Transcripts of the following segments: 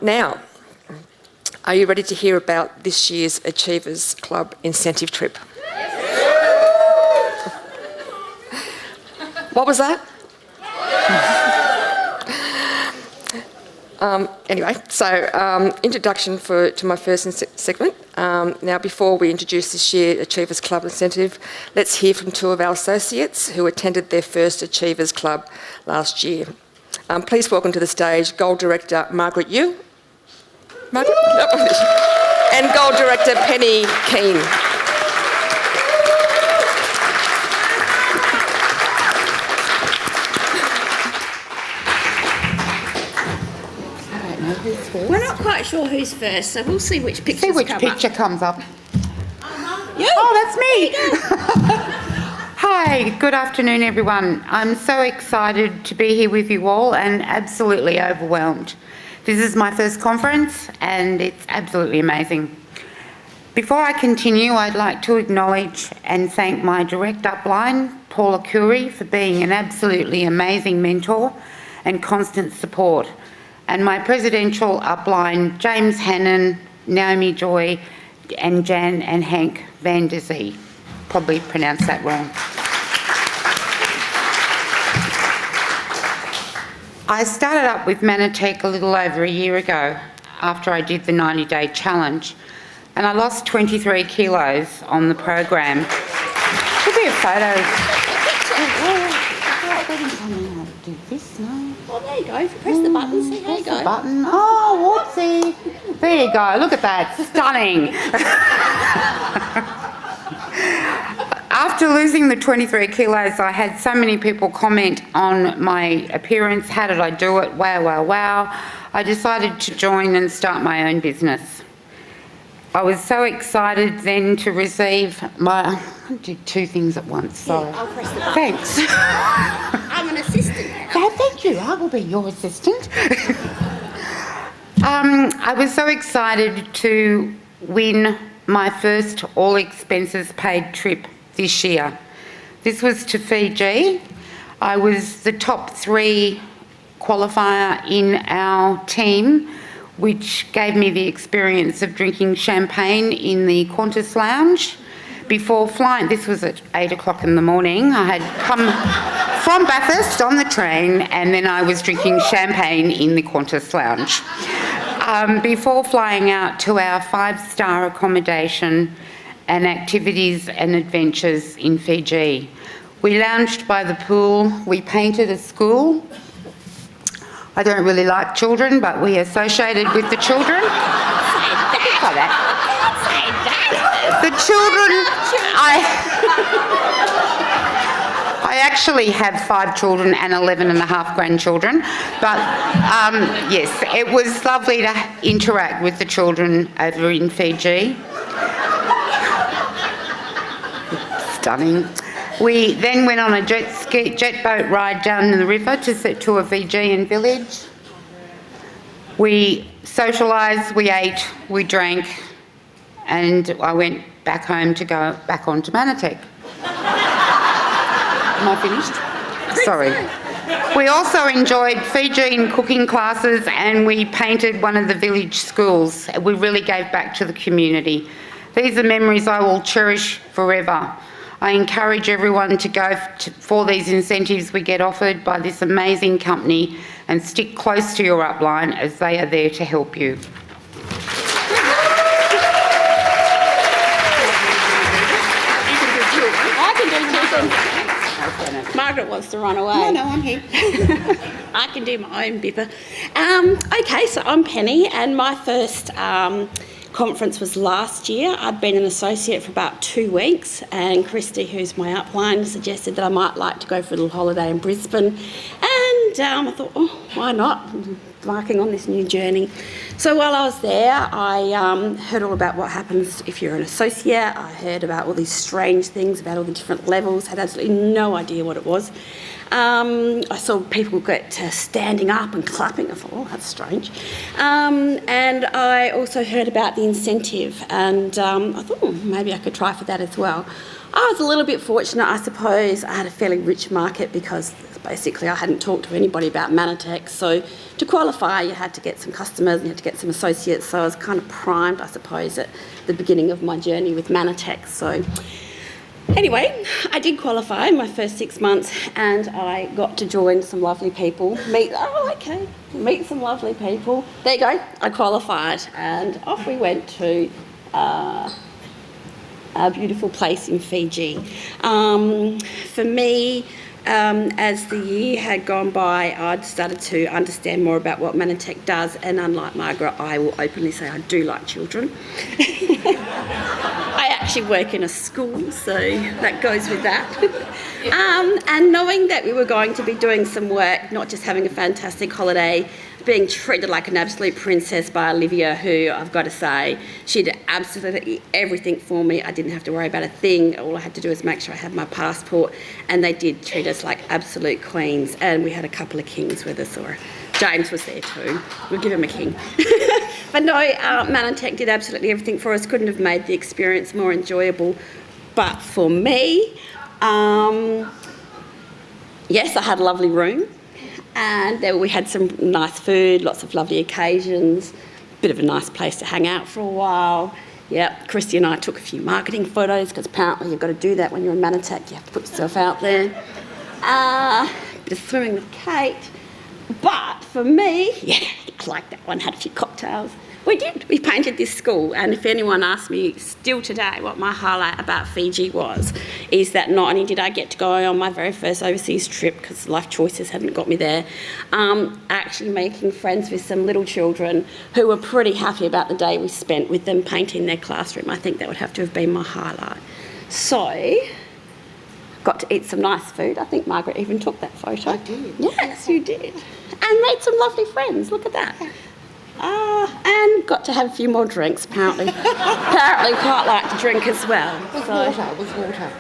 Now, are you ready to hear about this year's Achievers Club incentive trip? What was that? Anyway, so introduction to my first segment. Now, before we introduce this year's Achievers Club incentive, let's hear from two of our associates who attended their first Achievers Club last year. Please welcome to the stage Gold Director Margaret Yu. Margaret? And Gold Director Penny Keane. We're not quite sure who's first, so we'll see which pictures See which come picture up. comes up. You. Oh, that's me. Hi, good afternoon, everyone. I'm so excited to be here with you all and absolutely overwhelmed. This is my first conference and it's absolutely amazing. Before I continue, I'd like to acknowledge and thank my direct upline, Paula Curry, for being an absolutely amazing mentor and constant support, and my presidential upline, James Hannon, Naomi Joy, and Jan and Hank Van Der Zee. Probably pronounced that wrong. I started up with Manatech a little over a year ago after I did the 90-day challenge, and I lost 23 kilos on the program. Should be a photo. Do this, no? Oh, there you go. If you press the button, see how you go. Button. Oh, whoopsie. There you go. Look at that. Stunning. After losing the 23 kilos, I had so many people comment on my appearance. How did I do it? Wow, wow, wow. I decided to join and start my own business. I was so excited then to receive my... I did two things at once, sorry. Yeah, I'll press the button. Thanks. I'm an assistant now. Oh, thank you. I will be your assistant. I was so excited to win my first all expenses paid trip this year. This was to Fiji. I was the top 3 qualifier in our team, which gave me the experience of drinking champagne in the Qantas lounge before flying. This was at 8 o'clock in the morning. I had come from Bathurst on the train and then I was drinking champagne in the Qantas lounge before flying out to our 5-star accommodation and activities and adventures in Fiji. We lounged by the pool, we painted a school. I don't really like children, but we associated with the children. The children, I actually have 5 children and 11 and a half grandchildren, but yes, it was lovely to interact with the children over in Fiji. Stunning. We then went on a jet boat ride down the river to a Fijian village. We socialised, we ate, we drank, and I went back home to go back onto Manatech. Am I finished? Sorry. We also enjoyed Fijian cooking classes and we painted one of the village schools. We really gave back to the community. These are memories I will cherish forever. I encourage everyone to go for these incentives we get offered by this amazing company and stick close to your upline as they are there to help you. Margaret wants to run away. No, I'm here. I can do my own bipper. Okay, so I'm Penny, and my first conference was last year. I'd been an associate for about 2 weeks, and Christy, who's my upline, suggested that I might like to go for a little holiday in Brisbane. And I thought, oh, why not? I'm embarking on this new journey. So while I was there, I heard all about what happens if you're an associate. I heard about all these strange things, about all the different levels, had absolutely no idea what it was. I saw people get to standing up and clapping. I thought, oh, that's strange. And I also heard about the incentive, and I thought, oh, maybe I could try for that as well. I was a little bit fortunate, I suppose. I had a fairly rich market because Basically, I hadn't talked to anybody about Manatech, so to qualify, you had to get some customers and you had to get some associates. So I was kind of primed, I suppose, at the beginning of my journey with Manatech. So anyway, I did qualify in my first 6 months, and I got to join some lovely people. Meet some lovely people. There you go. I qualified, and off we went to a beautiful place in Fiji. For me, as the year had gone by, I'd started to understand more about what Manatech does, and unlike Margaret, I will openly say I do like children. I actually work in a school, so that goes with that. And knowing that we were going to be doing some work, not just having a fantastic holiday, being treated like an absolute princess by Olivia, who I've got to say, she did absolutely everything for me. I didn't have to worry about a thing. All I had to do was make sure I had my passport, and they did treat us like absolute queens. And we had a couple of kings with us, or James was there too. We'll give him a king. But no, Manatech did absolutely everything for us. Couldn't have made the experience more enjoyable. But for me, yes, I had a lovely room. And there we had some nice food, lots of lovely occasions, bit of a nice place to hang out for a while. Yep, Christy and I took a few marketing photos, because apparently you've got to do that when you're in Manatech. You have to put yourself out there. Bit of swimming with Kate. But for me, yeah, I like that one, had a few cocktails. We did. We painted this school, and if anyone asks me still today what my highlight about Fiji was, is that not only did I get to go on my very first overseas trip, because life choices hadn't got me there, actually making friends with some little children who were pretty happy about the day we spent with them painting their classroom. I think that would have to have been my highlight. So, got to eat some nice food. I think Margaret even took that photo. I did. Yes, you did. And made some lovely friends. Look at that. And got to have a few more drinks, apparently. Apparently quite like to drink as well. It was water.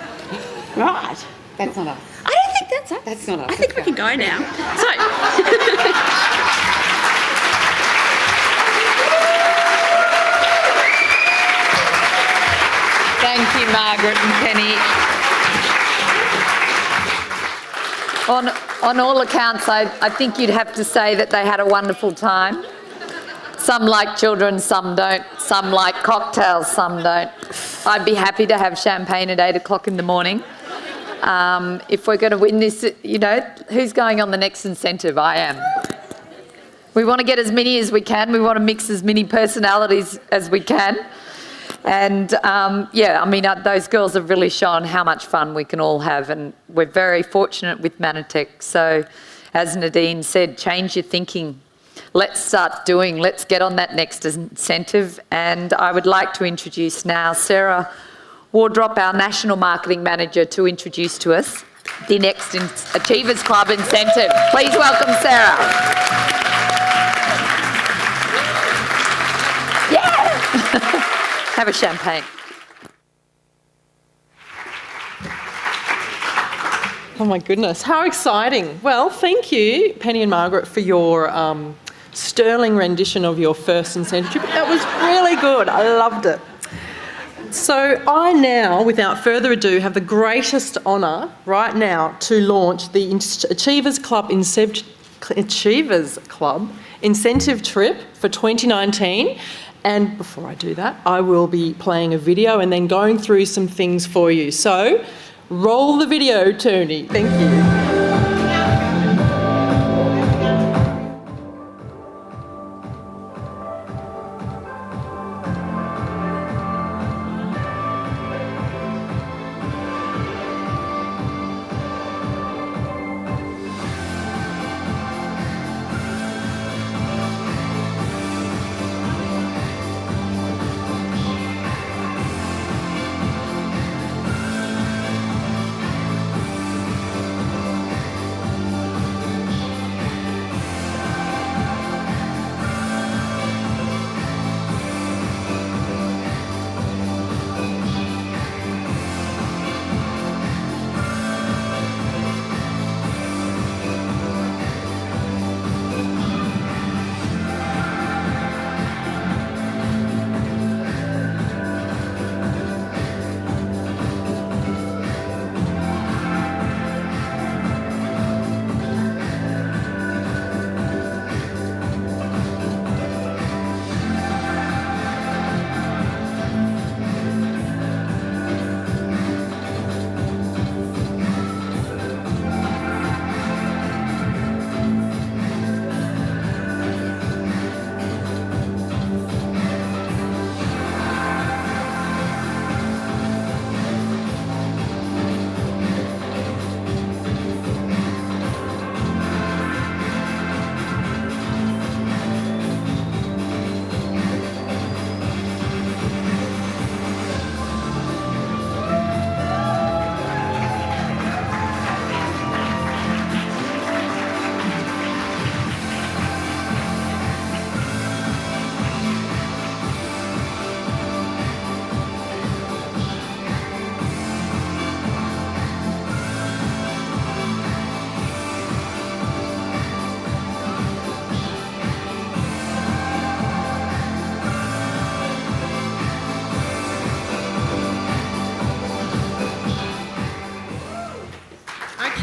Right. That's not us. I don't think that's us. That's not us. I think we can go now. So, Thank you, Margaret and Penny. On all accounts, I think you'd have to say that they had a wonderful time. Some like children, some don't. Some like cocktails, some don't. I'd be happy to have champagne at 8 o'clock in the morning. If we're going to win this, who's going on the next incentive? I am. We want to get as many as we can. We want to mix as many personalities as we can. And those girls have really shown how much fun we can all have, and we're very fortunate with Manatech. So, as Nadine said, change your thinking. Let's start doing, let's get on that next incentive. And I would like to introduce now Sarah Wardrop, our National Marketing Manager, to introduce to us the next Achievers Club incentive. Please welcome Sarah. Yeah! Have a champagne. Oh my goodness, how exciting. Well, thank you, Penny and Margaret, for your sterling rendition of your first incentive trip. That was really good. I loved it. So I now, without further ado, have the greatest honour right now to launch the Achievers Club incentive trip for 2019. And before I do that, I will be playing a video and then going through some things for you. So roll the video, Tony. Thank you.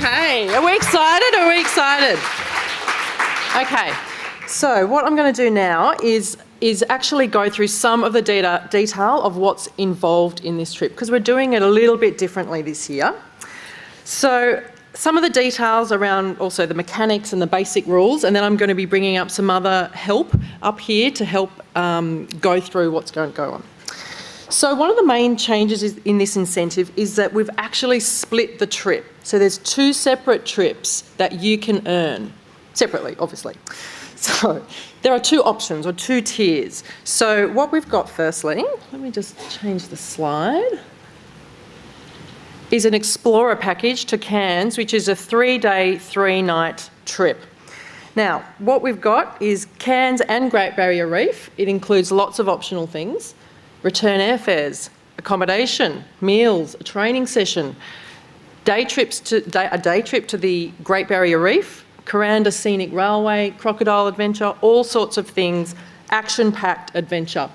Okay, are we excited? Are we excited? Okay, so what I'm going to do now is actually go through some of the detail of what's involved in this trip, because we're doing it a little bit differently this year. So some of the details around also the mechanics and the basic rules, and then I'm going to be bringing up some other help up here to help go through what's going to go on. So one of the main changes in this incentive is that we've actually split the trip. So there's 2 separate trips that you can earn, separately, obviously. So there are 2 options or 2 tiers. So what we've got firstly, let me just change the slide, is an Explorer package to Cairns, which is a 3-day, 3-night trip. Now, what we've got is Cairns and Great Barrier Reef. It includes lots of optional things: return airfares, accommodation, meals, a training session, a day trip to the Great Barrier Reef, Kuranda Scenic Railway, Crocodile Adventure, all sorts of things, action-packed adventure.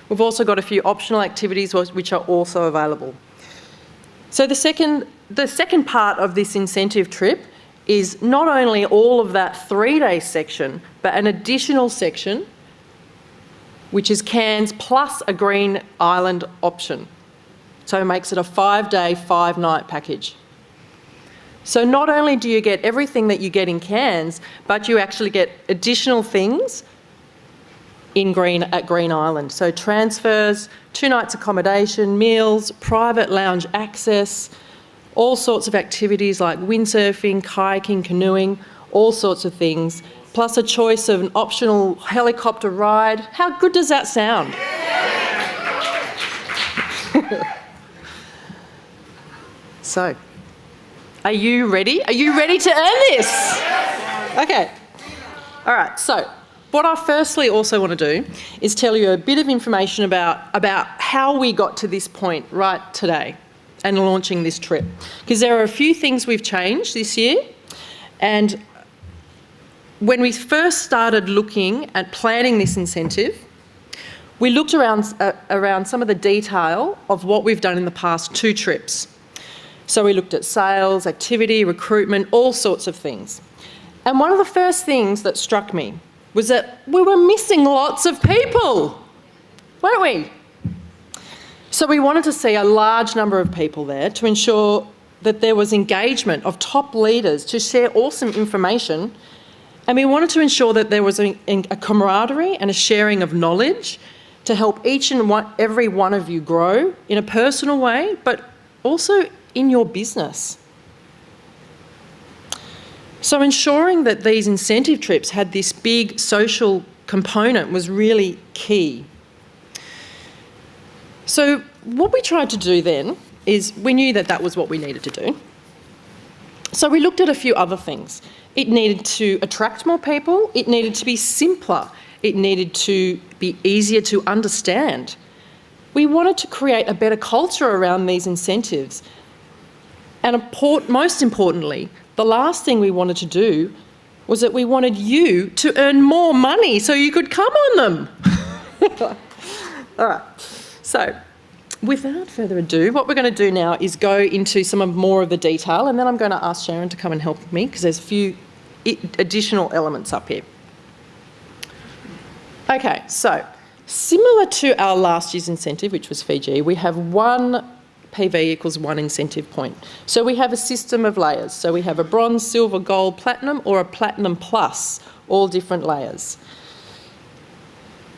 We've also got a few optional activities which are also available. So the second part of this incentive trip is not only all of that 3-day section, but an additional section which is Cairns plus a Green Island option. So it makes it a 5-day, 5-night package. So not only do you get everything that you get in Cairns, but you actually get additional things at Green Island. So transfers, 2 nights accommodation, meals, private lounge access, all sorts of activities like windsurfing, kayaking, canoeing, all sorts of things, plus a choice of an optional helicopter ride. How good does that sound? So, are you ready? Are you ready to earn this? Okay. All right, so what I firstly also want to do is tell you a bit of information about how we got to this point right today and launching this trip. Because there are a few things we've changed this year, and when we first started looking at planning this incentive, we looked around some of the detail of what we've done in the past 2 trips. So we looked at sales, activity, recruitment, all sorts of things. And one of the first things that struck me was that we were missing lots of people, weren't we? So we wanted to see a large number of people there to ensure that there was engagement of top leaders to share awesome information. And we wanted to ensure that there was a camaraderie and a sharing of knowledge to help each and every one of you grow in a personal way, but also in your business. So ensuring that these incentive trips had this big social component was really key. So what we tried to do then is we knew that was what we needed to do. So we looked at a few other things. It needed to attract more people. It needed to be simpler. It needed to be easier to understand. We wanted to create a better culture around these incentives. And most importantly, the last thing we wanted to do was that we wanted you to earn more money so you could come on them. All right. So without further ado, what we're going to do now is go into more of the detail, and then I'm going to ask Sharon to come and help me because there's a few additional elements up here. Okay, so similar to our last year's incentive, which was Fiji, we have 1 PV equals 1 incentive point. So we have a system of layers. So we have a bronze, silver, gold, platinum, or a platinum plus, all different layers.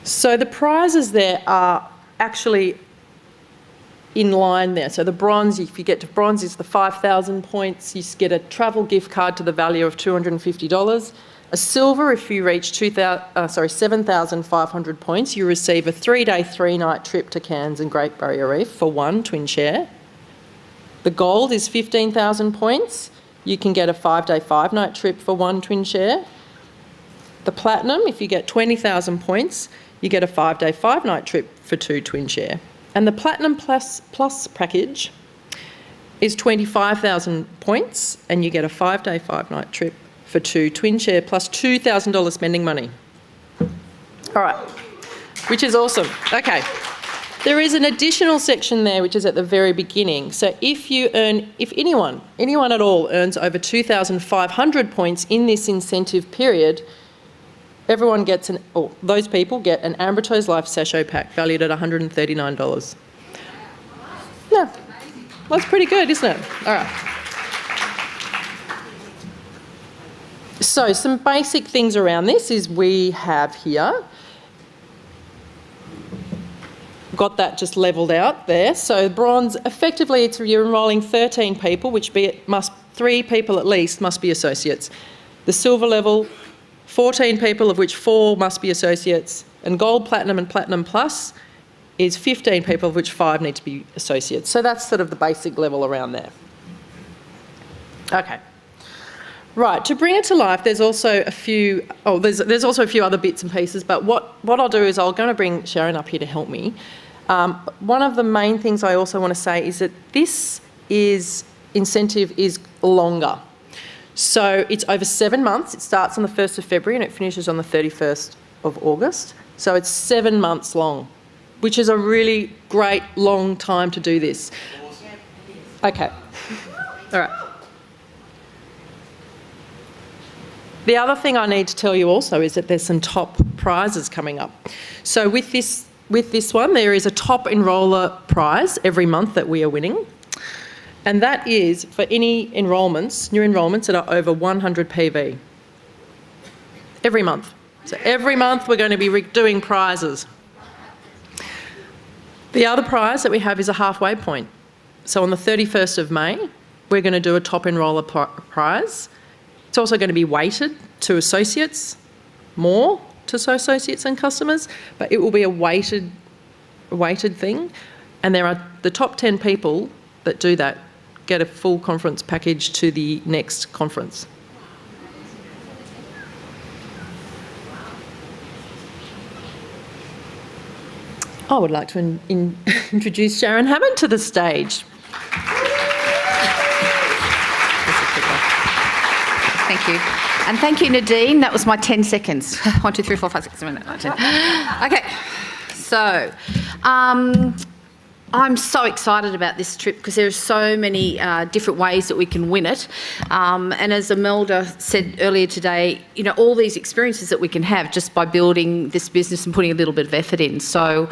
So the prizes there are actually in line there. So the bronze, if you get to bronze, is the 5,000 points. You get a travel gift card to the value of $250. A silver, if you reach 7,500 points, you receive a 3-day, 3-night trip to Cairns and Great Barrier Reef for 1 twin share. The gold is 15,000 points. You can get a 5-day, 5-night trip for 1 twin share. The platinum, if you get 20,000 points, you get a 5-day, 5-night trip for 2 twin share. And the Platinum Plus package is 25,000 points, and you get a 5-day, 5-night trip for 2 twin share plus $2,000 spending money. All right, which is awesome. Okay. There is an additional section there which is at the very beginning. So if anyone at all earns over 2,500 points in this incentive period, everyone gets those people get an Ambrito's Life Sachet pack valued at $139. Yeah, that's pretty good, isn't it? All right. So some basic things around this is we have here got that just levelled out there. So bronze, effectively you're enrolling 13 people, which 3 people at least must be associates. The silver level, 14 people, of which 4 must be associates. And gold, platinum and platinum plus is 15 people, of which 5 need to be associates. So that's sort of the basic level around there. Okay. Right, to bring it to life, there's also a few, there's also a few other bits and pieces, but what I'll do is I'm going to bring Sharon up here to help me. One of the main things I also want to say is that this incentive is longer. So it's over 7 months. It starts on the 1st of February and it finishes on the 31st of August. So it's 7 months long, which is a really great long time to do this. Okay, all right. The other thing I need to tell you also is that there's some top prizes coming up. So with this one, there is a top enroller prize every month that we are winning. And that is for any enrolments, new enrolments that are over 100 PV. Every month. So every month we're going to be doing prizes. The other prize that we have is a halfway point. So on the 31st of May, we're going to do a top enroller prize. It's also going to be weighted to associates, more to associates and customers, but it will be a weighted thing. And there are the top 10 people that do that get a full conference package to the next conference. I would like to introduce Sharon Hammond to the stage. Thank you. And thank you, Nadine. That was my 10 seconds. 1, 2, 3, 4, 5, 6, 7, 8, 9, 10. Okay. So, I'm so excited about this trip because there are so many different ways that we can win it. And as Imelda said earlier today, you know, all these experiences that we can have just by building this business and putting a little bit of effort in. So,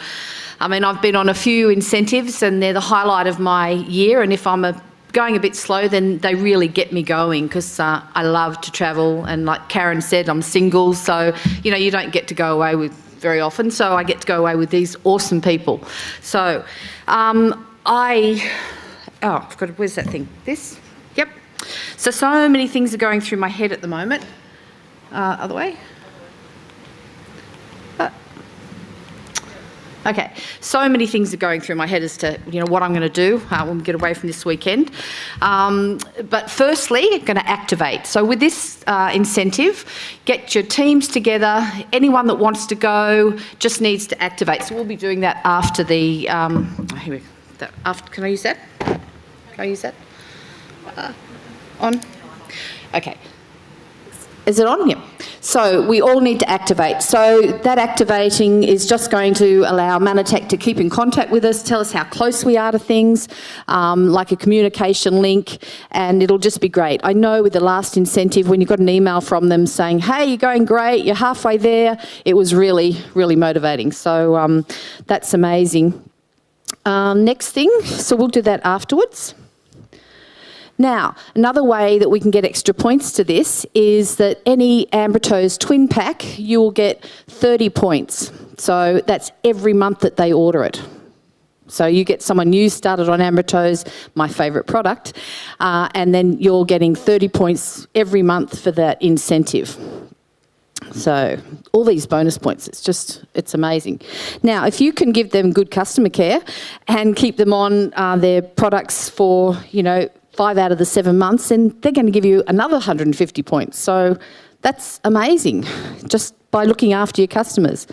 I mean, I've been on a few incentives and they're the highlight of my year. And if I'm going a bit slow, then they really get me going because I love to travel. And like Karen said, I'm single. So, you know, you don't get to go away with very often. So I get to go away with these awesome people. So where's that thing? This? Yep. So many things are going through my head at the moment. Other way. Okay, so many things are going through my head as to, you know, what I'm going to do when we get away from this weekend. But firstly, I'm going to activate. So with this incentive, get your teams together. Anyone that wants to go just needs to activate. So we'll be doing that after the, here we go. Can I use that? Can I use that? On? Okay. Is it on? Yep. So we all need to activate. So that activating is just going to allow Manatech to keep in contact with us, tell us how close we are to things, like a communication link, and it'll just be great. I know with the last incentive, when you got an email from them saying, hey, you're going great, you're halfway there, it was really, really motivating. So that's amazing. Next thing, so we'll do that afterwards. Now, another way that we can get extra points to this is that any Ambrito's twin pack, you will get 30 points. So that's every month that they order it. So you get someone new started on Ambrito's, my favourite product, and then you're getting 30 points every month for that incentive. So all these bonus points, it's amazing. Now, if you can give them good customer care and keep them on their products for, 5 out of the 7 months, and they're going to give you another 150 points. So that's amazing, just by looking after your customers.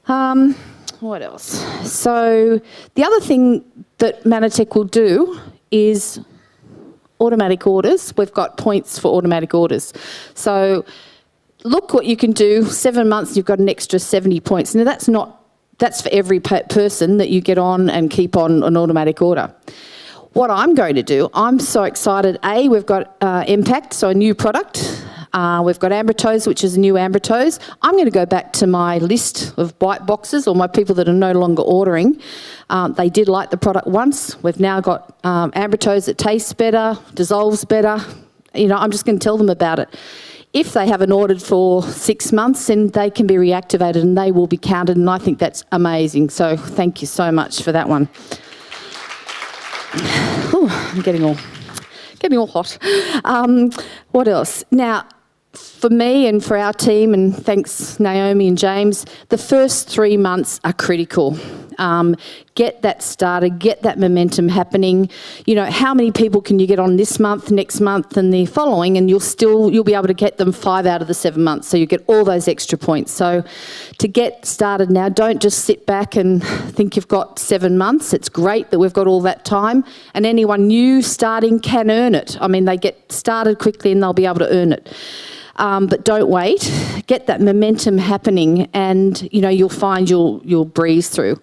What else? So the other thing that Manatech will do is automatic orders. We've got points for automatic orders. So look what you can do, 7 months, you've got an extra 70 points. Now that's not That's for every person that you get on and keep on an automatic order. What I'm going to do, I'm so excited. We've got Impact, so a new product. We've got Ambritose, which is a new Ambritose. I'm going to go back to my list of white boxes, or my people that are no longer ordering. They did like the product once. We've now got Ambritose that tastes better, dissolves better. You know, I'm just going to tell them about it. If they haven't ordered for 6 months, then they can be reactivated and they will be counted, and I think that's amazing. So thank you so much for that one. Ooh, I'm getting all hot. What else? Now, for me and for our team, and thanks Naomi and James, the first 3 months are critical. Get that started, get that momentum happening. You know, how many people can you get on this month, next month and the following, and you'll be able to get them 5 out of the 7 months, so you get all those extra points. So to get started now, don't just sit back and think you've got 7 months. It's great that we've got all that time, and anyone new starting can earn it. I mean, they get started quickly and they'll be able to earn it. But don't wait. Get that momentum happening, and you know you'll find you'll breeze through.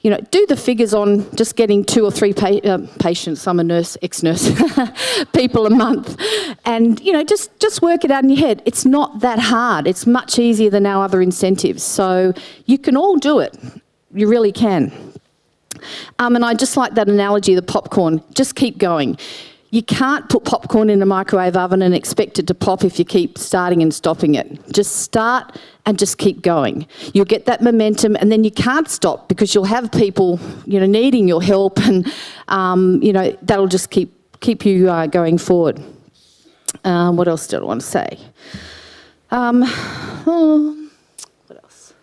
You know, do the figures on just getting 2 or 3 patients. I'm a nurse, ex-nurse, people a month, and you know just work it out in your head. It's not that hard. It's much easier than our other incentives. So you can all do it. You really can. And I just like that analogy of the popcorn. Just keep going. You can't put popcorn in a microwave oven and expect it to pop if you keep starting and stopping it. Just start and just keep going. You'll get that momentum, and then you can't stop because you'll have people, you know, needing your help, and you know that'll just keep you going forward. What else did I want to say? What else?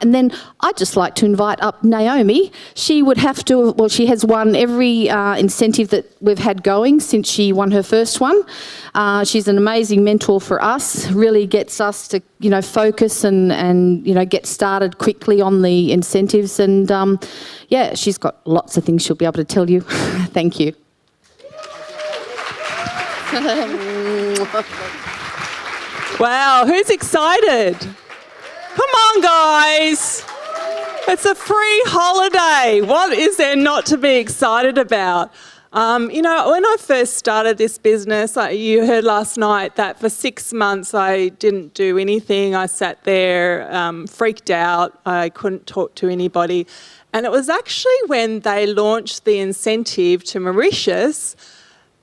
And then I'd just like to invite up Naomi. She would have to, well, she has won every incentive that we've had going since she won her first one. She's an amazing mentor for us, really gets us to, you know, focus and you know, get started quickly on the incentives. And yeah, she's got lots of things she'll be able to tell you. Thank you. Wow, who's excited? Come on, guys. It's a free holiday. What is there not to be excited about? You know, when I first started this business, you heard last night that for 6 months I didn't do anything. I sat there, freaked out. I couldn't talk to anybody. And it was actually when they launched the incentive to Mauritius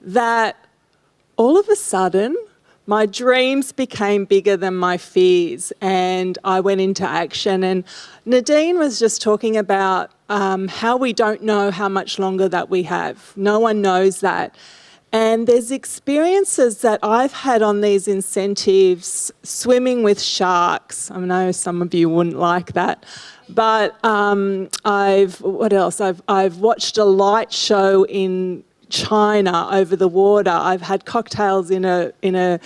that all of a sudden my dreams became bigger than my fears, and I went into action. And Nadine was just talking about how we don't know how much longer that we have. No one knows that. And there's experiences that I've had on these incentives, swimming with sharks. I know some of you wouldn't like that. But I've watched a light show in China over the water. I've had cocktails in a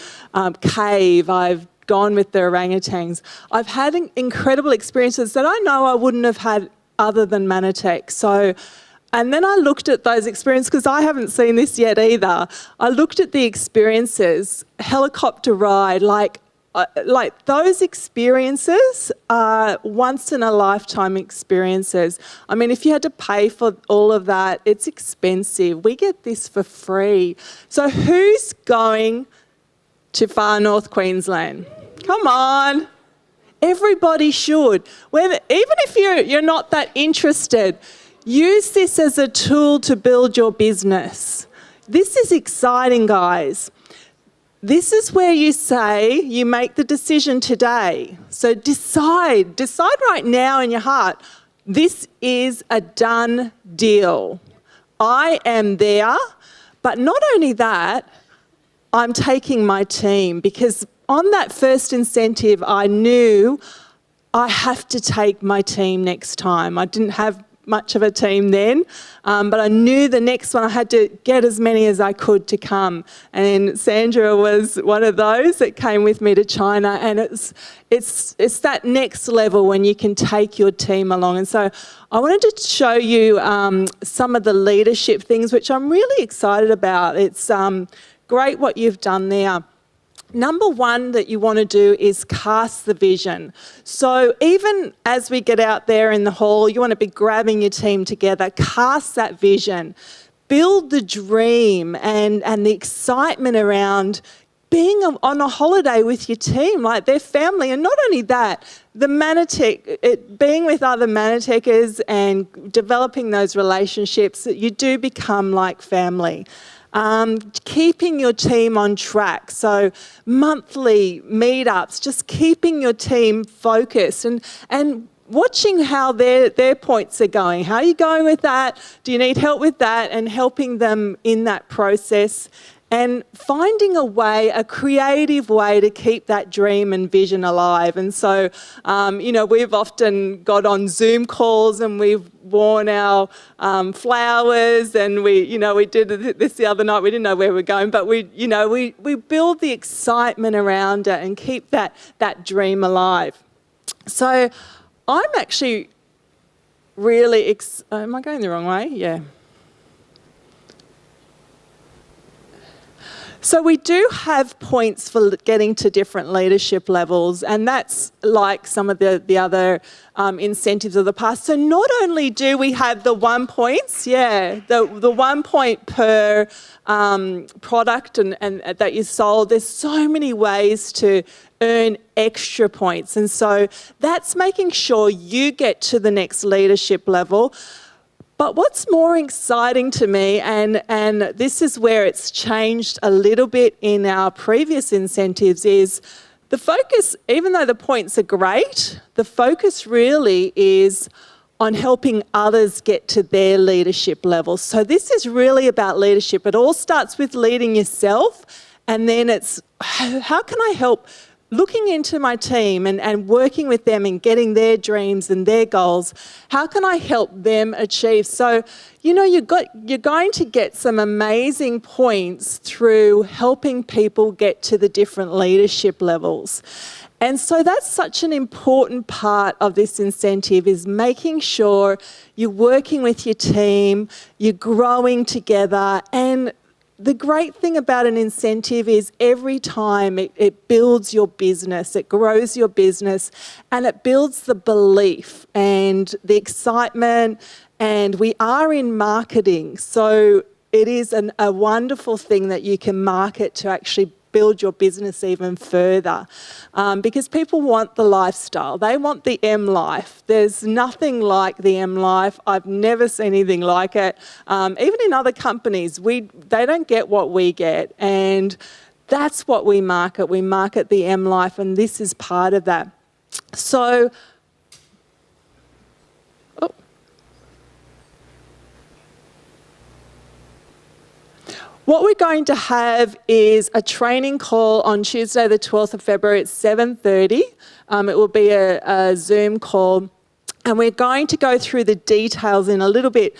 cave. I've gone with the orangutans. I've had incredible experiences that I know I wouldn't have had other than Manatech. So, and then I looked at those experiences, because I haven't seen this yet either. I looked at the experiences, helicopter ride, like those experiences are once in a lifetime experiences. I mean, if you had to pay for all of that, it's expensive. We get this for free. So who's going to Far North Queensland? Come on. Everybody should. Even if you're not that interested, use this as a tool to build your business. This is exciting, guys. This is where you say you make the decision today. So decide right now in your heart, this is a done deal. I am there, but not only that, I'm taking my team, because on that first incentive, I knew I have to take my team next time. I didn't have much of a team then, but I knew the next one I had to get as many as I could to come. And Sandra was one of those that came with me to China, and it's that next level when you can take your team along. And so I wanted to show you some of the leadership things which I'm really excited about. It's great what you've done there. number one that you want to do is cast the vision. So even as we get out there in the hall, you want to be grabbing your team together, cast that vision, build the dream and the excitement around being on a holiday with your team, like their family. And not only that, the Manatech, being with other Manatechers and developing those relationships, you do become like family. Keeping your team on track, so monthly meetups, just keeping your team focused and watching how their points are going. How are you going with that? Do you need help with that? And helping them in that process and finding a creative way to keep that dream and vision alive. And so, we've often got on Zoom calls and we've worn our flowers, and we did this the other night. We didn't know where we were going, but we build the excitement around it and keep that dream alive. So I'm actually really, am I going the wrong way? Yeah. So we do have points for getting to different leadership levels, and that's like some of the other incentives of the past. So not only do we have the 1 points, the 1 point per product and that you sold, there's so many ways to earn extra points. And so that's making sure you get to the next leadership level. But what's more exciting to me, and this is where it's changed a little bit in our previous incentives, is the focus, even though the points are great, the focus really is on helping others get to their leadership levels. So this is really about leadership. It all starts with leading yourself, and then it's how can I help looking into my team and working with them and getting their dreams and their goals, how can I help them achieve? So, you're going to get some amazing points through helping people get to the different leadership levels. And so that's such an important part of this incentive, is making sure you're working with your team, you're growing together. And the great thing about an incentive is every time it builds your business, it grows your business, and it builds the belief and the excitement. And we are in marketing, so it is a wonderful thing that you can market to actually build your business even further, because people want the lifestyle. They want the M life. There's nothing like the M life. I've never seen anything like it. Even in other companies, they don't get what we get, and that's what we market. We market the M life, and this is part of that. So, what we're going to have is a training call on Tuesday the 12th of February at 7:30. It will be a Zoom call, and we're going to go through the details in a little bit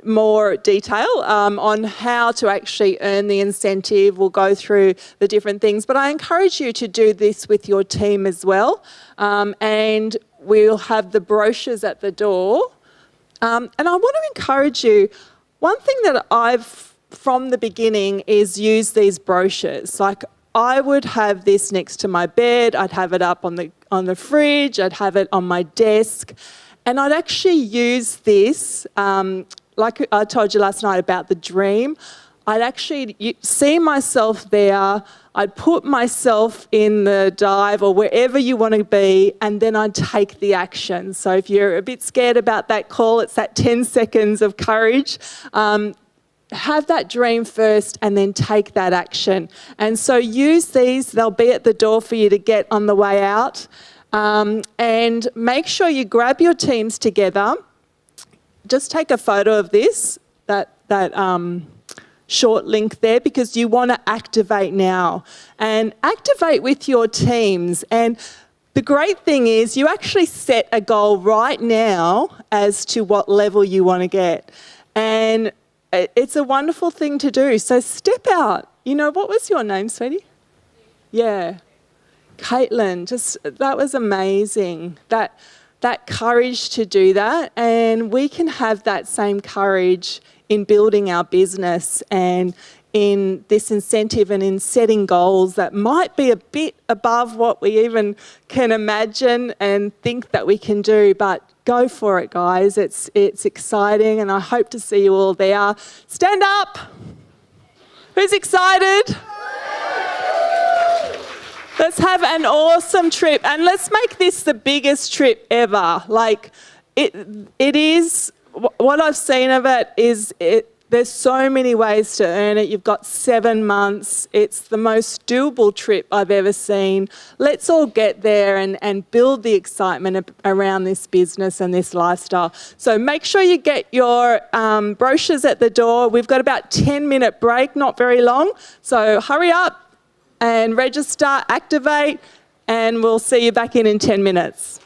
more detail on how to actually earn the incentive. We'll go through the different things, but I encourage you to do this with your team as well. And we'll have the brochures at the door. And I want to encourage you, one thing that I've from the beginning is use these brochures. Like, I would have this next to my bed, I'd have it up on the fridge, I'd have it on my desk, and I'd actually use this, like I told you last night about the dream, I'd actually see myself there, I'd put myself in the dive or wherever you want to be, and then I'd take the action. So if you're a bit scared about that call, it's that 10 seconds of courage. Have that dream first and then take that action. And so use these, they'll be at the door for you to get on the way out. And make sure you grab your teams together. Just take a photo of this, that short link there, because you want to activate now. And activate with your teams. And the great thing is you actually set a goal right now as to what level you want to get. And it's a wonderful thing to do. So step out. What was your name, sweetie? Yeah. Caitlin, that was amazing. That courage to do that. And we can have that same courage in building our business and in this incentive and in setting goals that might be a bit above what we even can imagine and think that we can do, but go for it, guys. It's exciting, and I hope to see you all there. Stand up. Who's excited? Let's have an awesome trip, and let's make this the biggest trip ever. Like, it is, what I've seen of it is, there's so many ways to earn it. You've got 7 months. It's the most doable trip I've ever seen. Let's all get there and build the excitement around this business and this lifestyle. So make sure you get your brochures at the door. We've got about 10-minute break, not very long. So hurry up and register, activate, and we'll see you back in 10 minutes.